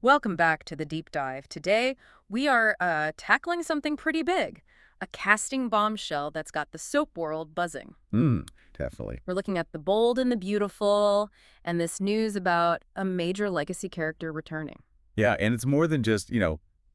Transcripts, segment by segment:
Welcome back to the deep dive. Today, we are tackling something pretty big, a casting bombshell that's got the soap world buzzing. Definitely. We're looking at the bold and the beautiful, and this news about a major legacy character returning. Yeah, and it's more than just,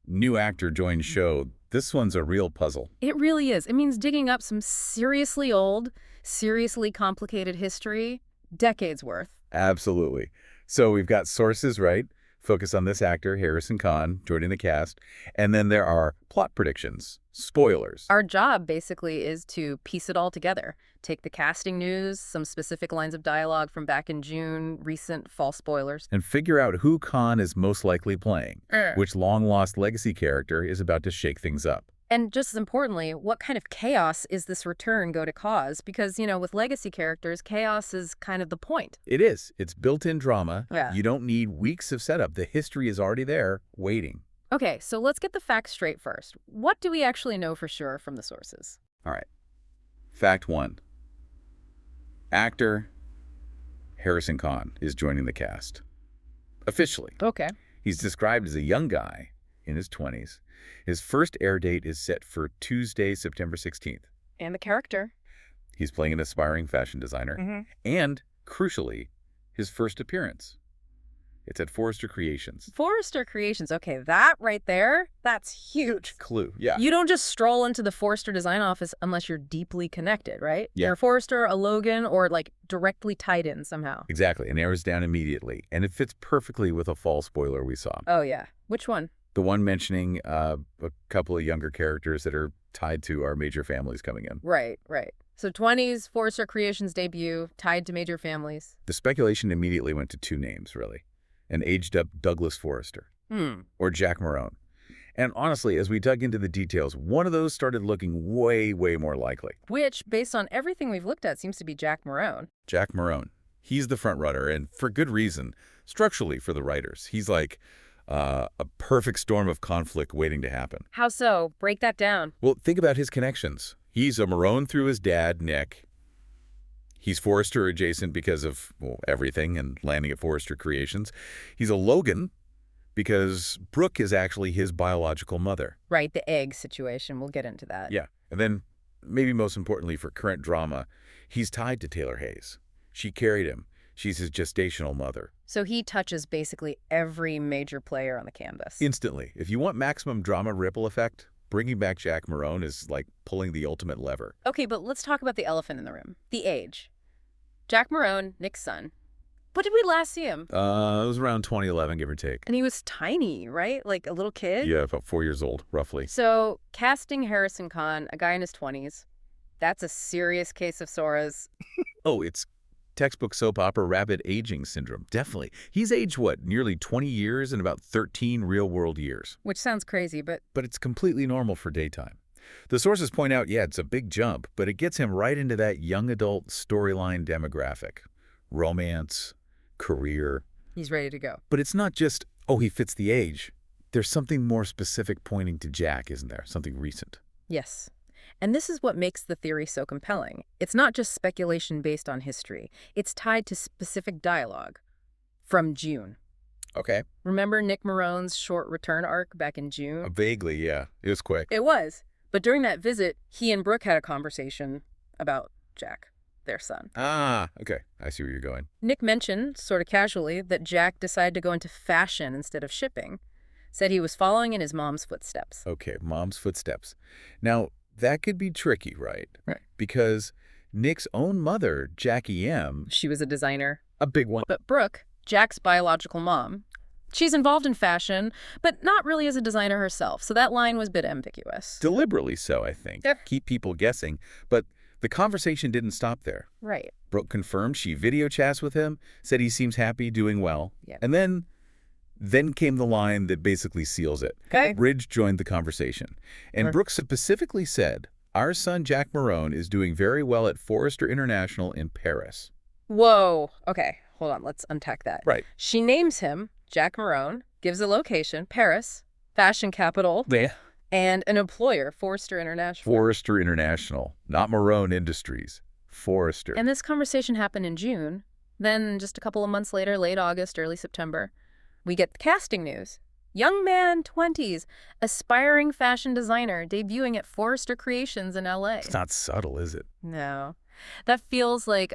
new actor joined show. This one's a real puzzle. It really is. It means digging up some seriously old, seriously complicated history, decades worth. Absolutely. So we've got sources, right? Focus on this actor, Harrison Kahn, joining the cast. And then there are plot predictions, spoilers. Our job, basically, is to piece it all together. Take the casting news, some specific lines of dialogue from back in June, recent false spoilers. And figure out who Kahn is most likely playing, which long-lost legacy character is about to shake things up. And just as importantly, what kind of chaos is this return going to cause? Because, with legacy characters, chaos is kind of the point. It is. It's built-in drama. Yeah. You don't need weeks of setup. The history is already there, waiting. Okay, so let's get the facts straight first. What do we actually know for sure from the sources? All right. Fact 1. Actor Harrison Kahn is joining the cast. Officially. Okay. He's described as a young guy in his 20s. His first air date is set for Tuesday, September 16th. And the character? He's playing an aspiring fashion designer. And, crucially, his first appearance. It's at Forrester Creations. Forrester Creations. Okay, that right there, that's huge. Clue, yeah. You don't just stroll into the Forrester design office unless you're deeply connected, right? Yeah. You're a Forrester, a Logan, or directly tied in somehow. Exactly, and narrows down immediately. And it fits perfectly with a fall spoiler we saw. Oh, yeah. Which one? The one mentioning a couple of younger characters that are tied to our major families coming in. Right. So 20s, Forrester Creations debut, tied to major families. The speculation immediately went to two names, really. An aged-up Douglas Forrester or Jack Marone. And honestly, as we dug into the details, one of those started looking way, way more likely. Which, based on everything we've looked at, seems to be Jack Marone. Jack Marone. He's the front runner, and for good reason, structurally for the writers. He's like a perfect storm of conflict waiting to happen. How so? Break that down. Well, think about his connections. He's a Marone through his dad, Nick. He's Forrester adjacent because of, everything and landing at Forrester Creations. He's a Logan because Brooke is actually his biological mother. Right, the egg situation. We'll get into that. Yeah. And then, maybe most importantly for current drama, he's tied to Taylor Hayes. She carried him. She's his gestational mother. So he touches basically every major player on the canvas. Instantly. If you want maximum drama ripple effect, bringing back Jack Marone is like pulling the ultimate lever. Okay, but let's talk about the elephant in the room. The age. Jack Marone, Nick's son. When did we last see him? It was around 2011, give or take. And he was tiny, right? Like a little kid? Yeah, about 4 years old, roughly. So casting Harrison Kahn, a guy in his 20s, that's a serious case of Sora's. Oh, it's textbook soap opera rapid aging syndrome. Definitely. He's aged, nearly 20 years and about 13 real-world years. Which sounds crazy, but it's completely normal for daytime. The sources point out, it's a big jump, but it gets him right into that young adult storyline demographic. Romance, career. he's ready to go. But it's not just, he fits the age. There's something more specific pointing to Jack, isn't there? Something recent. Yes. And this is what makes the theory so compelling. It's not just speculation based on history. It's tied to specific dialogue from June. Okay. Remember Nick Marone's short return arc back in June? Vaguely, yeah. It was quick. It was. But during that visit, he and Brooke had a conversation about Jack, their son. Ah, okay. I see where you're going. Nick mentioned, sort of casually, that Jack decided to go into fashion instead of shipping. Said he was following in his mom's footsteps. Okay, mom's footsteps. Now, that could be tricky, right? Right. Because Nick's own mother, Jackie M. She was a designer. A big one. But Brooke, Jack's biological mom, she's involved in fashion, but not really as a designer herself. So that line was a bit ambiguous. Deliberately so, I think. Yep. Keep people guessing. But the conversation didn't stop there. Right. Brooke confirmed she video chats with him, said he seems happy, doing well. Yep. And then came the line that basically seals it. Okay. Ridge joined the conversation. And Sure. Brooke specifically said, our son Jack Marone is doing very well at Forrester International in Paris. Whoa. Okay, hold on. Let's unpack that. Right. She names him Jack Marone, gives a location, Paris, fashion capital, Yeah. and an employer, Forrester International. Forrester International, not Marone Industries. Forrester. And this conversation happened in June. Then just a couple of months later, late August, early September, we get casting news. Young man, 20s, aspiring fashion designer, debuting at Forrester Creations in LA. It's not subtle, is it? No. That feels like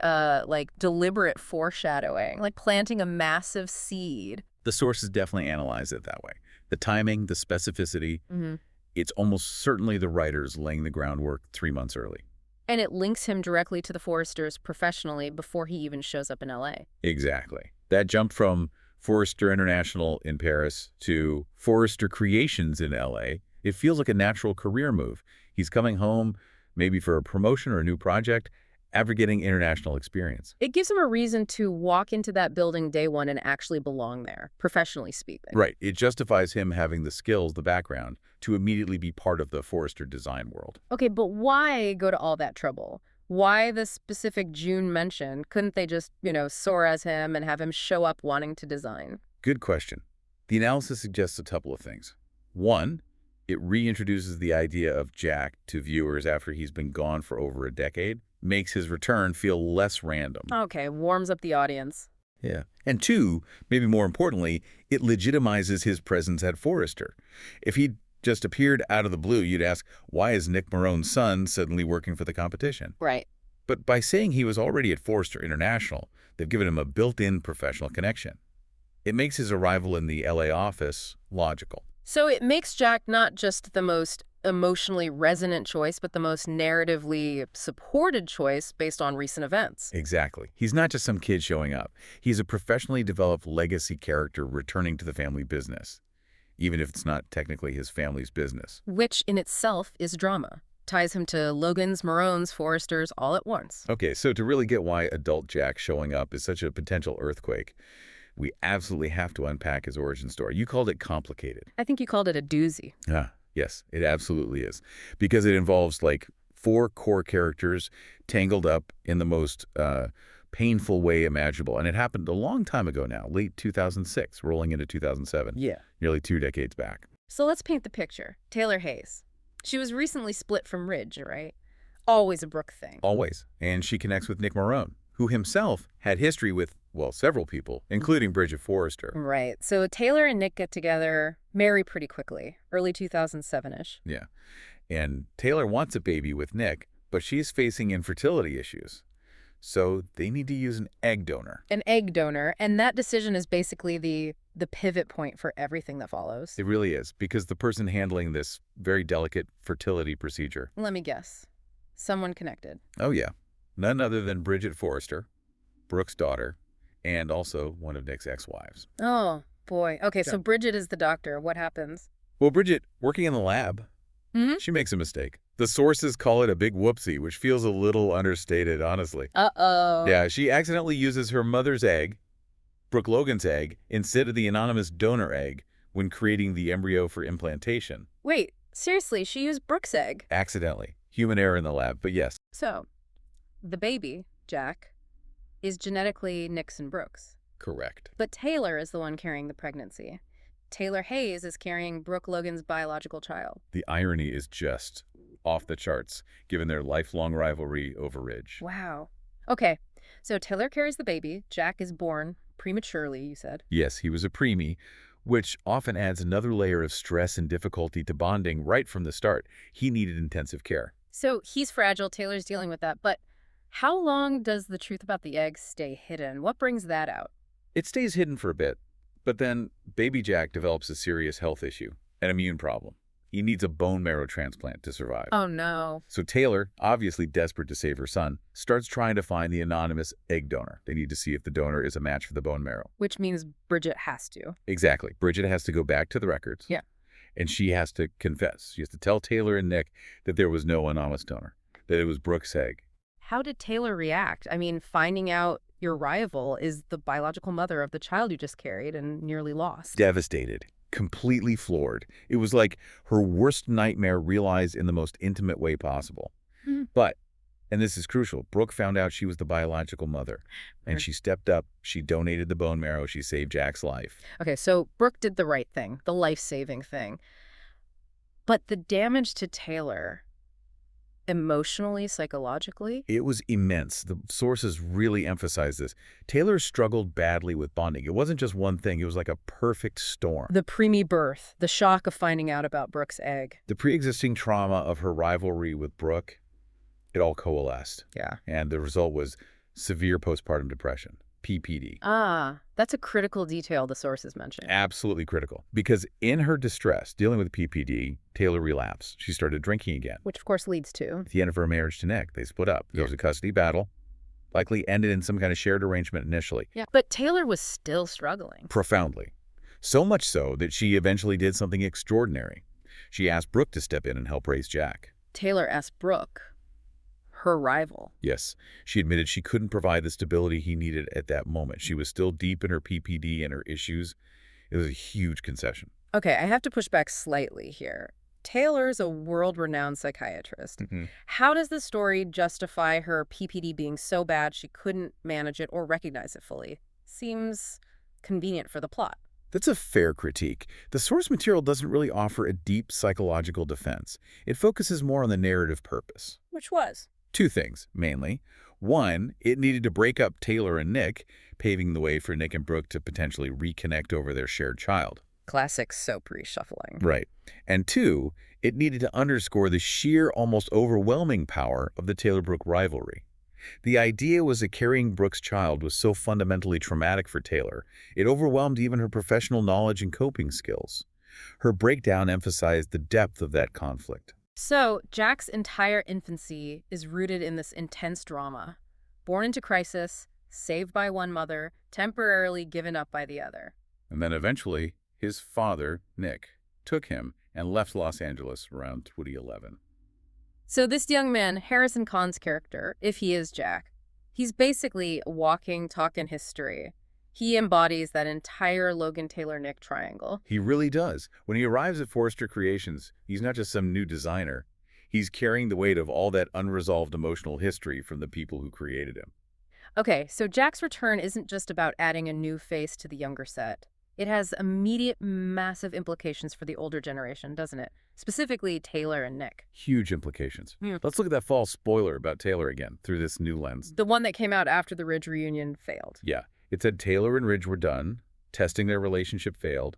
deliberate foreshadowing, like planting a massive seed. The sources definitely analyze it that way. The timing, the specificity, it's almost certainly the writers laying the groundwork 3 months early. And it links him directly to the Forresters professionally before he even shows up in LA. Exactly. That jump from Forrester International in Paris to Forrester Creations in LA, it feels like a natural career move. He's coming home, maybe for a promotion or a new project, after getting international experience. It gives him a reason to walk into that building day one and actually belong there, professionally speaking. Right. It justifies him having the skills, the background, to immediately be part of the Forrester design world. Okay, but why go to all that trouble? Why the specific June mention? Couldn't they just, soar as him and have him show up wanting to design? Good question. The analysis suggests a couple of things. One, it reintroduces the idea of Jack to viewers after he's been gone for over a decade, makes his return feel less random. Okay, warms up the audience. Yeah. And two, maybe more importantly, it legitimizes his presence at Forrester. If he'd just appeared out of the blue, you'd ask, why is Nick Marone's son suddenly working for the competition? Right. But by saying he was already at Forrester International, they've given him a built-in professional connection. It makes his arrival in the LA office logical. So it makes Jack not just the most emotionally resonant choice, but the most narratively supported choice based on recent events. Exactly. He's not just some kid showing up. He's a professionally developed legacy character returning to the family business, even if it's not technically his family's business. Which in itself is drama. Ties him to Logan's, Marone's, Forrester's all at once. Okay, so to really get why adult Jack showing up is such a potential earthquake, we absolutely have to unpack his origin story. You called it complicated. I think you called it a doozy. Yes, it absolutely is. Because it involves like 4 core characters tangled up in the most painful way imaginable. And it happened a long time ago now, late 2006, rolling into 2007. Yeah. Nearly 2 decades back. So let's paint the picture. Taylor Hayes. She was recently split from Ridge, right? Always a Brooke thing. Always. And she connects with Nick Marone, who himself had history with, well, several people, including Bridget Forrester. Right. So Taylor and Nick get together, marry pretty quickly, early 2007-ish. Yeah. And Taylor wants a baby with Nick, but she's facing infertility issues. So they need to use an egg donor. An egg donor, and that decision is basically the pivot point for everything that follows. It really is, because the person handling this very delicate fertility procedure. Let me guess. Someone connected. Oh, yeah. None other than Bridget Forrester, Brooke's daughter, and also one of Nick's ex-wives. Oh, boy. Okay, so Bridget is the doctor. What happens? Well, Bridget, working in the lab, she makes a mistake. The sources call it a big whoopsie, which feels a little understated, honestly. Uh-oh. Yeah, she accidentally uses her mother's egg, Brooke Logan's egg, instead of the anonymous donor egg when creating the embryo for implantation. Wait, seriously, she used Brooke's egg? Accidentally. Human error in the lab, but yes. So, the baby, Jack, is genetically Nick's and Brooke's. Correct. But Taylor is the one carrying the pregnancy. Taylor Hayes is carrying Brooke Logan's biological child. The irony is just off the charts, given their lifelong rivalry over Ridge. Wow. Okay, so Taylor carries the baby. Jack is born prematurely, you said. Yes, he was a preemie, which often adds another layer of stress and difficulty to bonding right from the start. He needed intensive care. So he's fragile. Taylor's dealing with that. But how long does the truth about the eggs stay hidden? What brings that out? It stays hidden for a bit, but then baby Jack develops a serious health issue, an immune problem. He needs a bone marrow transplant to survive. Oh, no. So Taylor, obviously desperate to save her son, starts trying to find the anonymous egg donor. They need to see if the donor is a match for the bone marrow. Which means Bridget has to. Exactly. Bridget has to go back to the records. Yeah. And she has to confess. She has to tell Taylor and Nick that there was no anonymous donor, that it was Brooke's egg. How did Taylor react? I mean, finding out your rival is the biological mother of the child you just carried and nearly lost. Devastated. Completely floored. It was like her worst nightmare realized in the most intimate way possible. But, and this is crucial, Brooke found out she was the biological mother, and she stepped up. She donated the bone marrow. She saved Jack's life. Okay, so Brooke did the right thing, the life-saving thing. But the damage to Taylor, Emotionally, psychologically? It was immense. The sources really emphasize this. Taylor struggled badly with bonding. It wasn't just one thing. It was like a perfect storm. The preemie birth, the shock of finding out about Brooke's egg. The pre-existing trauma of her rivalry with Brooke, it all coalesced. Yeah. And the result was severe postpartum depression, PPD. Ah, that's a critical detail the sources mention. Absolutely critical. Because in her distress, dealing with PPD, Taylor relapsed. She started drinking again. Which, of course, leads to... At the end of her marriage to Nick, they split up. There was a custody battle, likely ended in some kind of shared arrangement initially. Yeah, but Taylor was still struggling. Profoundly. So much so that she eventually did something extraordinary. She asked Brooke to step in and help raise Jack. Taylor asked Brooke, her rival. Yes, she admitted she couldn't provide the stability he needed at that moment. She was still deep in her PPD and her issues. It was a huge concession. Okay, I have to push back slightly here. Taylor's a world-renowned psychiatrist. How does the story justify her PPD being so bad she couldn't manage it or recognize it fully? Seems convenient for the plot. That's a fair critique. The source material doesn't really offer a deep psychological defense. It focuses more on the narrative purpose. Which was? Two things, mainly. One, it needed to break up Taylor and Nick, paving the way for Nick and Brooke to potentially reconnect over their shared child. Classic soap reshuffling. Right. And two, it needed to underscore the sheer, almost overwhelming power of the Taylor-Brooke rivalry. The idea was that carrying Brooke's child was so fundamentally traumatic for Taylor, it overwhelmed even her professional knowledge and coping skills. Her breakdown emphasized the depth of that conflict. So, Jack's entire infancy is rooted in this intense drama. Born into crisis, saved by one mother, temporarily given up by the other. And then eventually, his father, Nick, took him and left Los Angeles around 2011. So this young man, Harrison Kahn's character, if he is Jack, he's basically a walking, talking history. He embodies that entire Logan Taylor-Nick triangle. He really does. When he arrives at Forrester Creations, he's not just some new designer. He's carrying the weight of all that unresolved emotional history from the people who created him. Okay, so Jack's return isn't just about adding a new face to the younger set. It has immediate, massive implications for the older generation, doesn't it? Specifically, Taylor and Nick. Huge implications. Let's look at that false spoiler about Taylor again through this new lens. The one that came out after the Ridge reunion failed. Yeah. It said Taylor and Ridge were done, testing their relationship failed,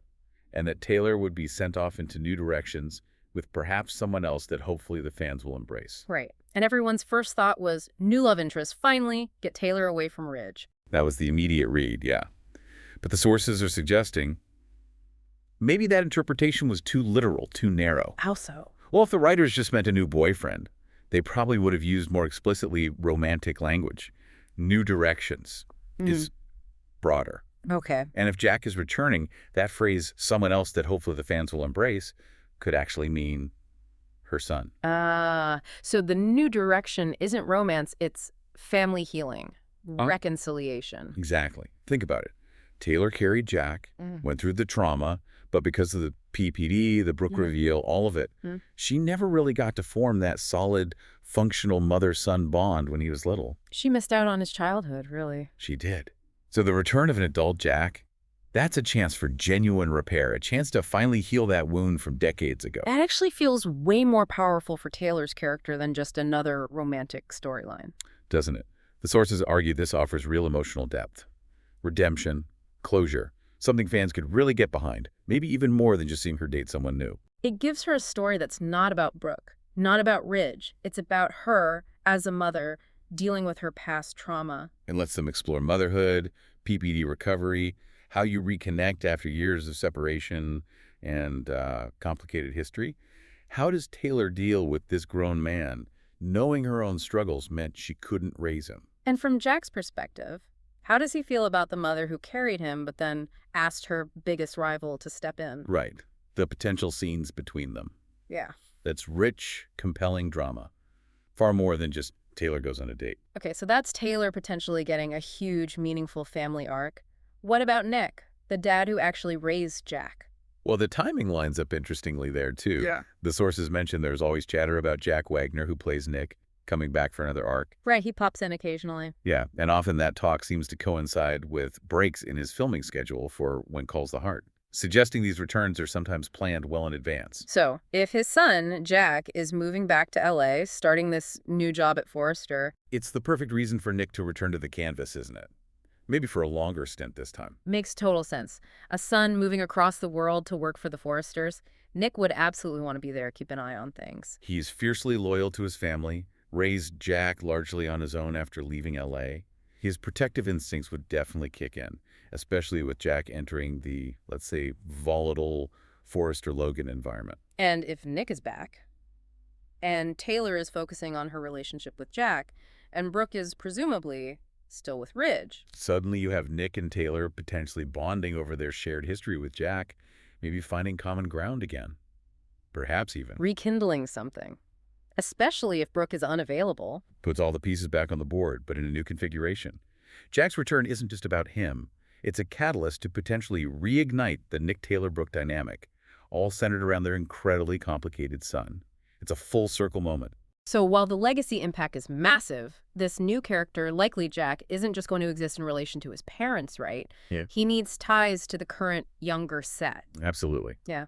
and that Taylor would be sent off into new directions with perhaps someone else that hopefully the fans will embrace. Right. And everyone's first thought was, new love interest, finally, get Taylor away from Ridge. That was the immediate read, yeah. But the sources are suggesting maybe that interpretation was too literal, too narrow. How so? Well, if the writers just meant a new boyfriend, they probably would have used more explicitly romantic language. New directions is broader. Okay. And if Jack is returning, that phrase, someone else that hopefully the fans will embrace, could actually mean her son. So the new direction isn't romance, it's family healing, reconciliation. Exactly. Think about it. Taylor carried Jack, went through the trauma, but because of the PPD, the Brooke reveal, all of it, she never really got to form that solid, functional mother-son bond when he was little. She missed out on his childhood, really. She did. So the return of an adult Jack, that's a chance for genuine repair, a chance to finally heal that wound from decades ago. That actually feels way more powerful for Taylor's character than just another romantic storyline. Doesn't it? The sources argue this offers real emotional depth, redemption, closure, something fans could really get behind, maybe even more than just seeing her date someone new. It gives her a story that's not about Brooke, not about Ridge. It's about her, as a mother, dealing with her past trauma. And lets them explore motherhood, PPD recovery, how you reconnect after years of separation and complicated history. How does Taylor deal with this grown man, knowing her own struggles meant she couldn't raise him? And from Jack's perspective, how does he feel about the mother who carried him but then asked her biggest rival to step in? Right. The potential scenes between them. Yeah. That's rich, compelling drama. Far more than just Taylor goes on a date. Okay, so that's Taylor potentially getting a huge, meaningful family arc. What about Nick, the dad who actually raised Jack? Well, the timing lines up interestingly there, too. Yeah. The sources mention there's always chatter about Jack Wagner, who plays Nick, coming back for another arc. Right, he pops in occasionally. Yeah, and often that talk seems to coincide with breaks in his filming schedule for When Calls the Heart. suggesting these returns are sometimes planned well in advance. So, if his son, Jack, is moving back to LA, starting this new job at Forrester, It's the perfect reason for Nick to return to the canvas, isn't it? Maybe for a longer stint this time. makes total sense. A son moving across the world to work for the Forresters, Nick would absolutely want to be there, keep an eye on things. He's fiercely loyal to his family, raised Jack largely on his own after leaving LA. His protective instincts would definitely kick in, especially with Jack entering the, let's say, volatile Forrester Logan environment. And if Nick is back, and Taylor is focusing on her relationship with Jack, and Brooke is presumably still with Ridge. Suddenly you have Nick and Taylor potentially bonding over their shared history with Jack, maybe finding common ground again. Perhaps even. Rekindling something. Especially if Brooke is unavailable. Puts all the pieces back on the board, but in a new configuration. Jack's return isn't just about him. It's a catalyst to potentially reignite the Nick Taylor-Brooke dynamic, all centered around their incredibly complicated son. It's a full-circle moment. So while the legacy impact is massive, this new character, likely Jack, isn't just going to exist in relation to his parents, right? Yeah. He needs ties to the current younger set. Absolutely. Yeah.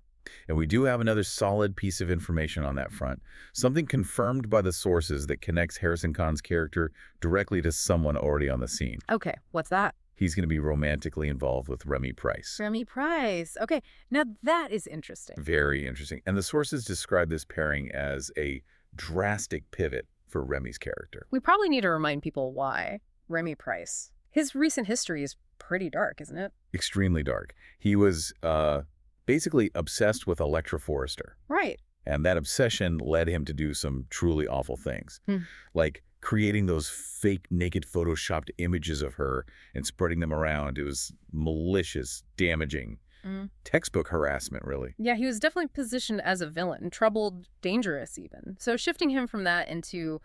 And we do have another solid piece of information on that front, something confirmed by the sources that connects Harrison Kahn's character directly to someone already on the scene. Okay, what's that? He's going to be romantically involved with Remy Price. Remy Price. Okay, now that is interesting. Very interesting. And the sources describe this pairing as a drastic pivot for Remy's character. We probably need to remind people why. Remy Price. His recent history is pretty dark, isn't it? Extremely dark. He was basically obsessed with Electra Forrester. Right. And that obsession led him to do some truly awful things, like creating those fake naked photoshopped images of her and spreading them around. It was malicious, damaging, textbook harassment, really. Yeah, he was definitely positioned as a villain, troubled, dangerous even. So shifting him from that into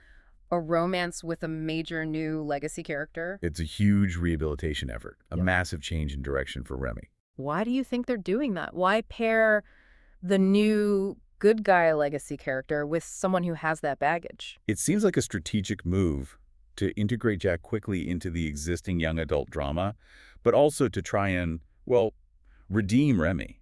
a romance with a major new legacy character. It's a huge rehabilitation effort, a massive change in direction for Remy. Why do you think they're doing that? Why pair the new good guy legacy character with someone who has that baggage? It seems like a strategic move to integrate Jack quickly into the existing young adult drama, but also to try and, well, redeem Remy.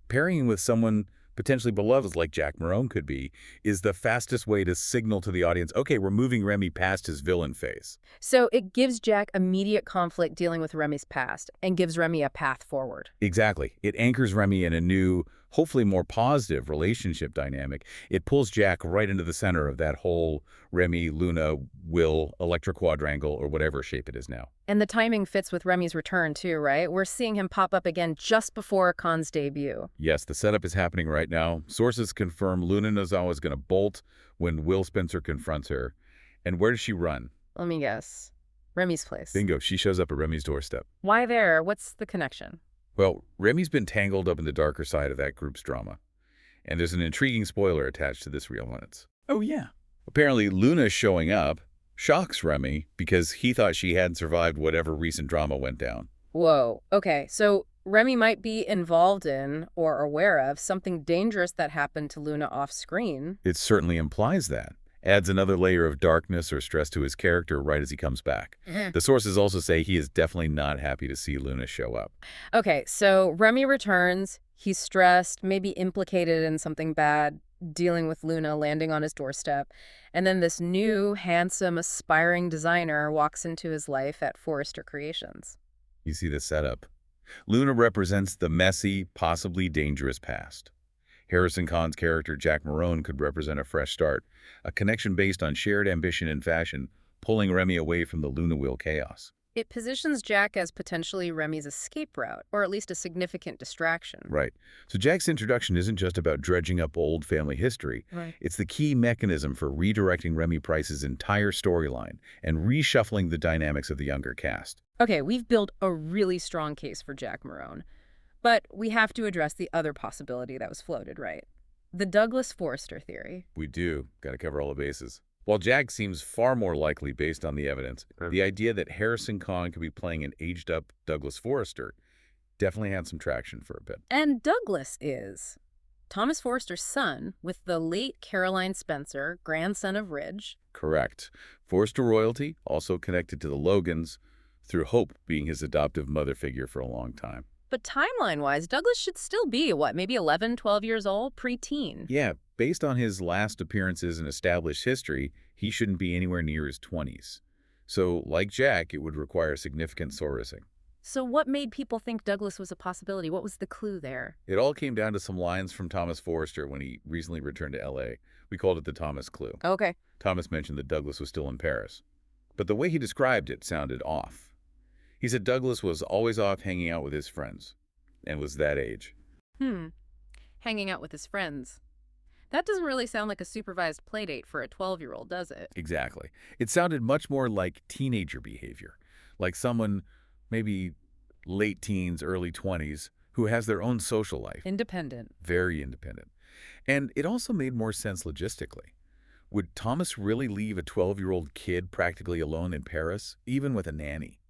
Pairing him with someone potentially beloved like Jack Marone could be is the fastest way to signal to the audience, okay, we're moving Remy past his villain phase. So it gives Jack immediate conflict dealing with Remy's past and gives Remy a path forward. Exactly. It anchors Remy in a new, hopefully more positive relationship dynamic. It pulls Jack right into the center of that whole Remy, Luna, Will, Electra quadrangle, or whatever shape it is now. And the timing fits with Remy's return too, right? We're seeing him pop up again just before Khan's debut. Yes, the setup is happening right now. Sources confirm Luna Nozawa is going to bolt when Will Spencer confronts her. And where does she run? Let me guess. Remy's place. Bingo, she shows up at Remy's doorstep. Why there? What's the connection? Well, Remy's been tangled up in the darker side of that group's drama. And there's an intriguing spoiler attached to this realignment. Oh, yeah. Apparently, Luna showing up shocks Remy because he thought she hadn't survived whatever recent drama went down. Whoa. Okay, so Remy might be involved in or aware of something dangerous that happened to Luna off screen. It certainly implies that. Adds another layer of darkness or stress to his character right as he comes back. The sources also say he is definitely not happy to see Luna show up. Okay, so Remy returns. He's stressed, maybe implicated in something bad, dealing with Luna landing on his doorstep. And then this new, handsome, aspiring designer walks into his life at Forrester Creations. You see the setup. Luna represents the messy, possibly dangerous past. Harrison Kahn's character, Jack Marone, could represent a fresh start, a connection based on shared ambition and fashion, pulling Remy away from the Luna Wheel chaos. It positions Jack as potentially Remy's escape route, or at least a significant distraction. Right. So Jack's introduction isn't just about dredging up old family history. Right. It's the key mechanism for redirecting Remy Price's entire storyline and reshuffling the dynamics of the younger cast. Okay, we've built a really strong case for Jack Marone. But we have to address the other possibility that was floated, right? The Douglas Forrester theory. We do. Got to cover all the bases. While Jack seems far more likely based on the evidence, the idea that Harrison Kahn could be playing an aged-up Douglas Forrester definitely had some traction for a bit. And Douglas is Thomas Forrester's son with the late Caroline Spencer, grandson of Ridge. Correct. Forrester royalty, also connected to the Logans, through Hope being his adoptive mother figure for a long time. But timeline-wise, Douglas should still be, what, maybe 11, 12 years old, preteen. Yeah, based on his last appearances in established history, he shouldn't be anywhere near his 20s. So, like Jack, it would require significant sourcing. So what made people think Douglas was a possibility? What was the clue there? It all came down to some lines from Thomas Forrester when he recently returned to L.A. We called it the Thomas Clue. Okay. Thomas mentioned that Douglas was still in Paris. But the way he described it sounded off. He said Douglas was always off hanging out with his friends, and was that age. Hanging out with his friends. That doesn't really sound like a supervised playdate for a 12-year-old, does it? Exactly. It sounded much more like teenager behavior, like someone maybe late teens, early 20s, who has their own social life. Independent. Very independent. And it also made more sense logistically. Would Thomas really leave a 12-year-old kid practically alone in Paris, even with a nanny?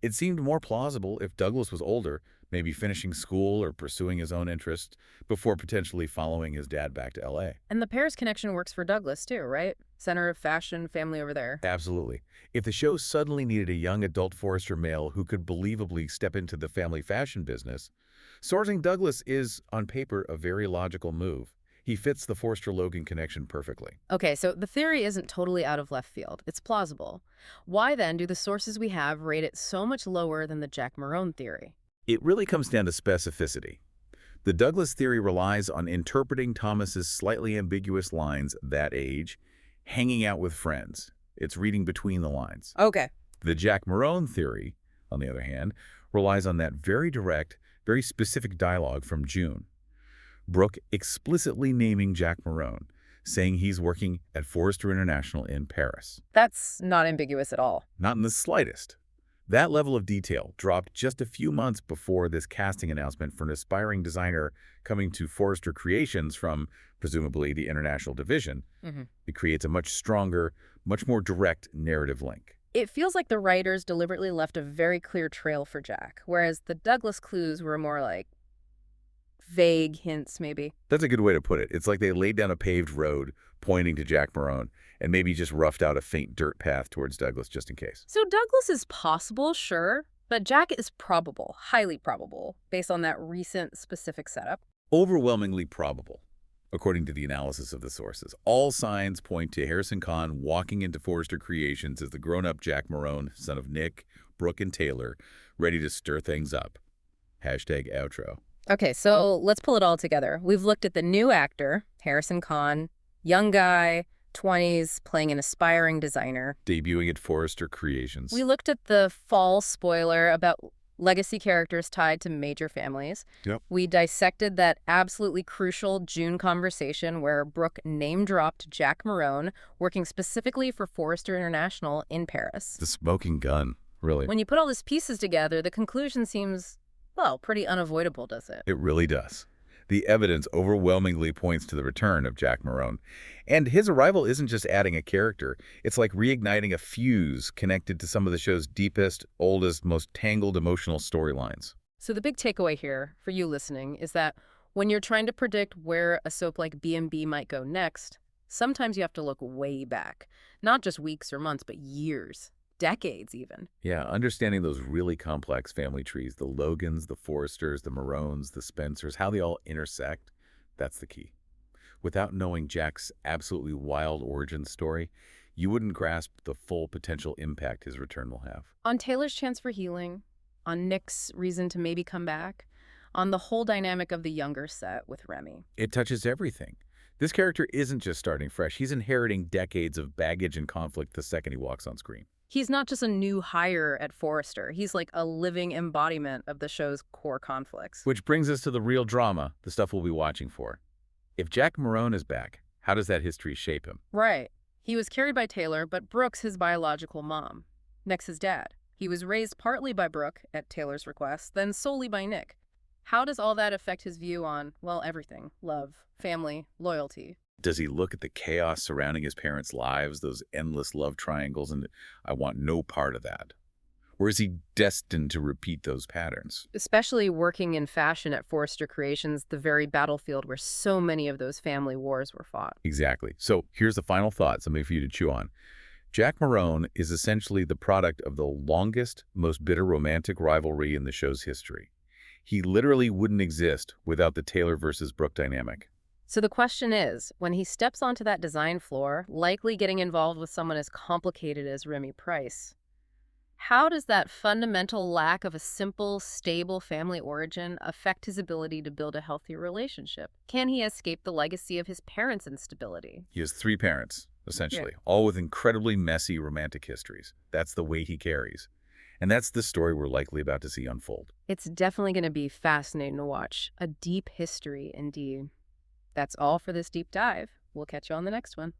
It seemed more plausible if Douglas was older, maybe finishing school or pursuing his own interests, before potentially following his dad back to L.A. And the Paris connection works for Douglas, too, right? Center of fashion, family over there. Absolutely. If the show suddenly needed a young adult Forrester male who could believably step into the family fashion business, sourcing Douglas is, on paper, a very logical move. He fits the Forrester-Logan connection perfectly. Okay, so the theory isn't totally out of left field. It's plausible. Why then do the sources we have rate it so much lower than the Jack Marone theory? It really comes down to specificity. The Douglas theory relies on interpreting Thomas's slightly ambiguous lines, that age, hanging out with friends. It's reading between the lines. Okay. The Jack Marone theory, on the other hand, relies on that very direct, very specific dialogue from June. Brooke explicitly naming Jack Marone, saying he's working at Forrester International in Paris. That's not ambiguous at all. Not in the slightest. That level of detail dropped just a few months before this casting announcement for an aspiring designer coming to Forrester Creations from, presumably, the international division. It creates a much stronger, much more direct narrative link. It feels like the writers deliberately left a very clear trail for Jack, whereas the Douglas clues were more like vague hints, maybe. That's a good way to put it. It's like they laid down a paved road pointing to Jack Marone and maybe just roughed out a faint dirt path towards Douglas just in case. So Douglas is possible, sure, but Jack is probable, highly probable, based on that recent specific setup. Overwhelmingly probable, according to the analysis of the sources. All signs point to Harrison Kahn walking into Forrester Creations as the grown-up Jack Marone, son of Nick, Brooke, and Taylor, ready to stir things up. Hashtag outro. Okay, so let's pull it all together. We've looked at the new actor, Harrison Kahn, young guy, 20s, playing an aspiring designer. Debuting at Forrester Creations. We looked at the fall spoiler about legacy characters tied to major families. Yep. We dissected that absolutely crucial June conversation where Brooke name-dropped Jack Marone, working specifically for Forrester International in Paris. The smoking gun, really. When you put all these pieces together, the conclusion seems, well, pretty unavoidable, does it? It really does. The evidence overwhelmingly points to the return of Jack Marone. And his arrival isn't just adding a character. It's like reigniting a fuse connected to some of the show's deepest, oldest, most tangled emotional storylines. So the big takeaway here for you listening is that when you're trying to predict where a soap like B&B might go next, sometimes you have to look way back. Not just weeks or months, but years. Decades, even. Yeah, understanding those really complex family trees, the Logans, the Forresters, the Marones, the Spencers, how they all intersect, that's the key. Without knowing Jack's absolutely wild origin story, you wouldn't grasp the full potential impact his return will have. On Taylor's chance for healing, on Nick's reason to maybe come back, on the whole dynamic of the younger set with Remy. It touches everything. This character isn't just starting fresh. He's inheriting decades of baggage and conflict the second he walks on screen. He's not just a new hire at Forrester. He's like a living embodiment of the show's core conflicts. Which brings us to the real drama, the stuff we'll be watching for. If Jack Marone is back, how does that history shape him? Right. He was carried by Taylor, but Brooke's his biological mom. Nick's his dad. He was raised partly by Brooke, at Taylor's request, then solely by Nick. How does all that affect his view on, well, everything? Love, family, loyalty. Does he look at the chaos surrounding his parents' lives, those endless love triangles, and I want no part of that? Or is he destined to repeat those patterns? Especially working in fashion at Forrester Creations, the very battlefield where so many of those family wars were fought. Exactly. So here's the final thought, something for you to chew on. Jack Marone is essentially the product of the longest, most bitter romantic rivalry in the show's history. He literally wouldn't exist without the Taylor versus Brooke dynamic. So the question is, when he steps onto that design floor, likely getting involved with someone as complicated as Remy Price, how does that fundamental lack of a simple, stable family origin affect his ability to build a healthy relationship? Can he escape the legacy of his parents' instability? He has 3 parents, Yeah. essentially, all with incredibly messy romantic histories. That's the weight he carries. And that's the story we're likely about to see unfold. It's definitely going to be fascinating to watch. A deep history, indeed. That's all for this deep dive. We'll catch you on the next one.